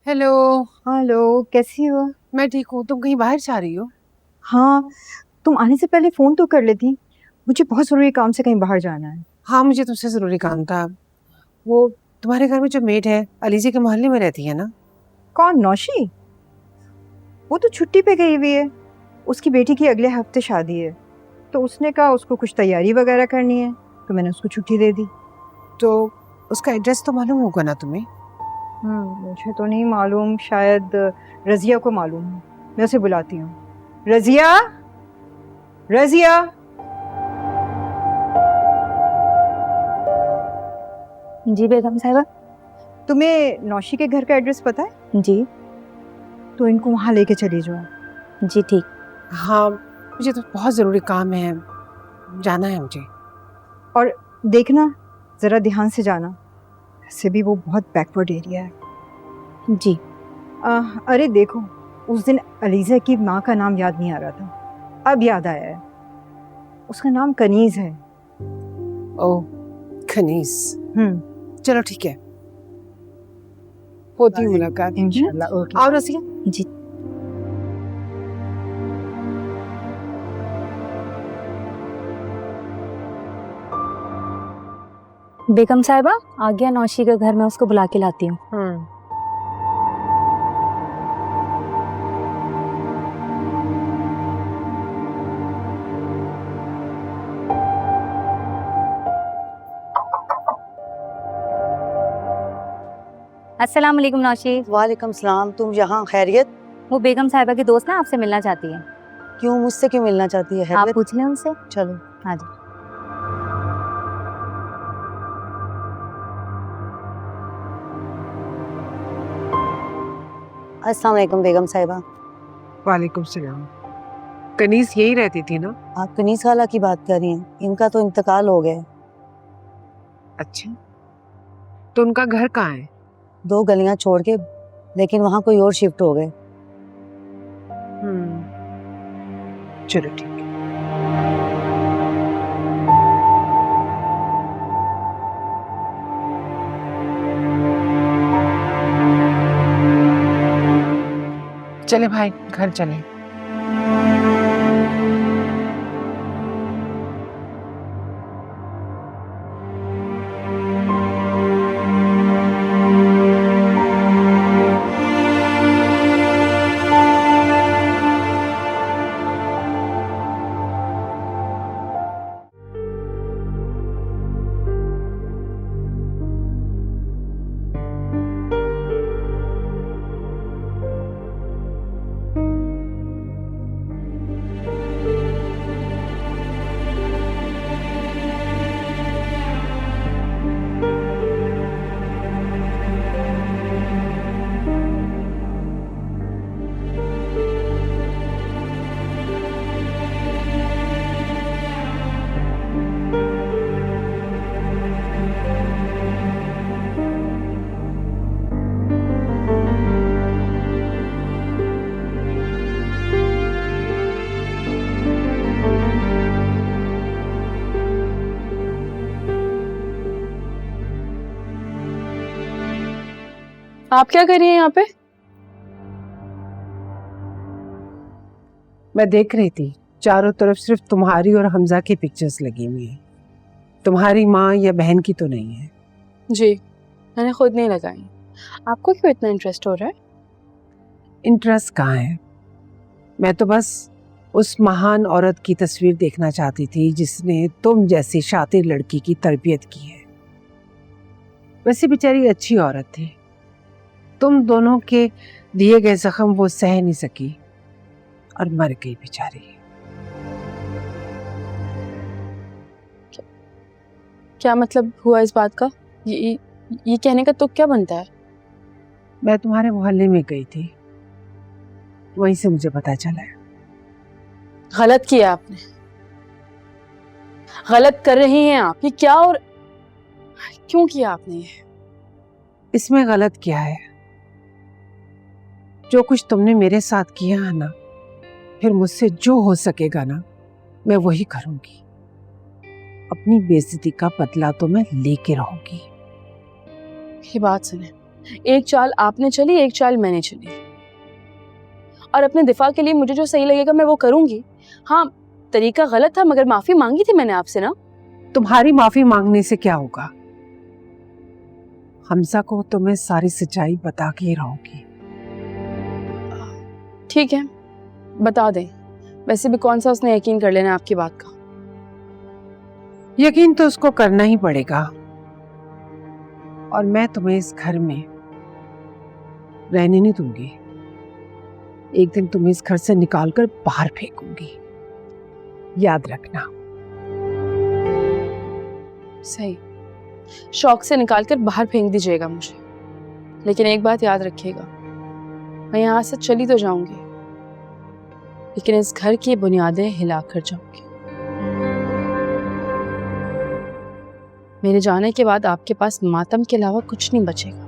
Hello. Hello, कैसी हो? मैं ठीक हूँ, तुम कहीं बाहर जा रही हो? हाँ, तुम आने से पहले फोन तो कर लेती। मुझे बहुत जरूरी काम से कहीं बाहर जाना है। हाँ, मुझे तुमसे जरूरी काम था। वो तुम्हारे घर में जो मेड है अलीजी के मोहल्ले में रहती है ना? कौन, नौशी? वो तो छुट्टी पे गई हुई है। उसकी बेटी की अगले हफ्ते शादी है, तो उसने कहा उसको कुछ तैयारी वगैरह करनी है, तो मैंने उसको छुट्टी दे दी। तो उसका एड्रेस तो मालूम होगा ना तुम्हें? मुझे तो नहीं मालूम, शायद रजिया को मालूम है। मैं उसे बुलाती हूँ। रजिया, रजिया। जी बेगम साहिबा। तुम्हें नौशी के घर का एड्रेस पता है? जी। तो इनको वहां लेके चली जाओ। जी ठीक। हाँ, मुझे तो बहुत जरूरी काम है, जाना है मुझे। और देखना, जरा ध्यान से जाना, वैसे भी वो बहुत बैकवर्ड एरिया है। जी। अरे देखो, उस दिन अलीजा की माँ का नाम याद नहीं आ रहा था, अब याद आया है। उसका नाम कनीज है। ओ, खनीस। चलो ठीक है, होती है मुलाकात इंशाल्लाह। ओके। आओ रसिया। जी। बेगम साहिबा आ गया नौशी का घर, में उसको बुला के लाती हूँ। अस्सलाम वालेकुम नौशी। वालेकुम सलाम। तुम यहाँ खैरियत? वो बेगम साहिबा की दोस्त ना आपसे मिलना चाहती है। क्यों, मुझसे क्यों मिलना चाहती है? आप खैरियत? पूछ लें उनसे। चलो। हाँ जी। अस्सलाम वालेकुम बेगम साहिबा। वालेकुम सलाम। कनीस यही रहती थी ना? आप कनीस खाला की बात कर रही हैं? इनका तो इंतकाल हो गया है। अच्छा, तो उनका घर कहाँ है? 2 गलियां छोड़ के, लेकिन वहाँ कोई और शिफ्ट हो गए। चलो ठीक है। चले भाई, घर चले। आप क्या कर रही हैं यहाँ पे? मैं देख रही थी, चारों तरफ सिर्फ तुम्हारी और हमजा की पिक्चर्स लगी हुई हैं। तुम्हारी माँ या बहन की तो नहीं है। जी, मैंने खुद नहीं लगाई। आपको क्यों इतना इंटरेस्ट हो रहा है? इंटरेस्ट कहाँ है, मैं तो बस उस महान औरत की तस्वीर देखना चाहती थी जिसने तुम जैसी शातिर लड़की की तरबियत की है। वैसे बेचारी अच्छी औरत थी, तुम दोनों के दिए गए जख्म वो सह नहीं सकी और मर गई बेचारी। क्या मतलब हुआ इस बात का? ये कहने का तुक क्या बनता है? मैं तुम्हारे मोहल्ले में गई थी, वहीं से मुझे पता चला है। गलत किया आपने, गलत कर रही हैं आप। ये क्या और क्यों किया आपने ये? इसमें गलत क्या है? जो कुछ तुमने मेरे साथ किया है ना, फिर मुझसे जो हो सकेगा ना मैं वही करूंगी। अपनी बेइज्जती का बदला तो मैं लेके रहूंगी। ये बात सुने, एक चाल आपने चली, एक चाल मैंने चली, और अपने दिफा के लिए मुझे जो सही लगेगा मैं वो करूंगी। हाँ, तरीका गलत था मगर माफी मांगी थी मैंने आपसे ना। तुम्हारी माफी मांगने से क्या होगा? हमजा को तो मैं सारी सच्चाई बता के ही रहूंगी। ठीक है, बता दें। वैसे भी कौन सा उसने यकीन कर लेना आपकी बात का। यकीन तो उसको करना ही पड़ेगा, और मैं तुम्हें इस घर में रहने नहीं दूंगी। एक दिन तुम्हें इस घर से निकालकर बाहर फेंकूंगी, याद रखना। सही, शौक से निकालकर बाहर फेंक दीजिएगा मुझे, लेकिन एक बात याद रखिएगा, मैं यहाँ से चली तो जाऊंगी लेकिन इस घर की बुनियादें हिलाकर जाऊंगी। मेरे जाने के बाद आपके पास मातम के अलावा कुछ नहीं बचेगा।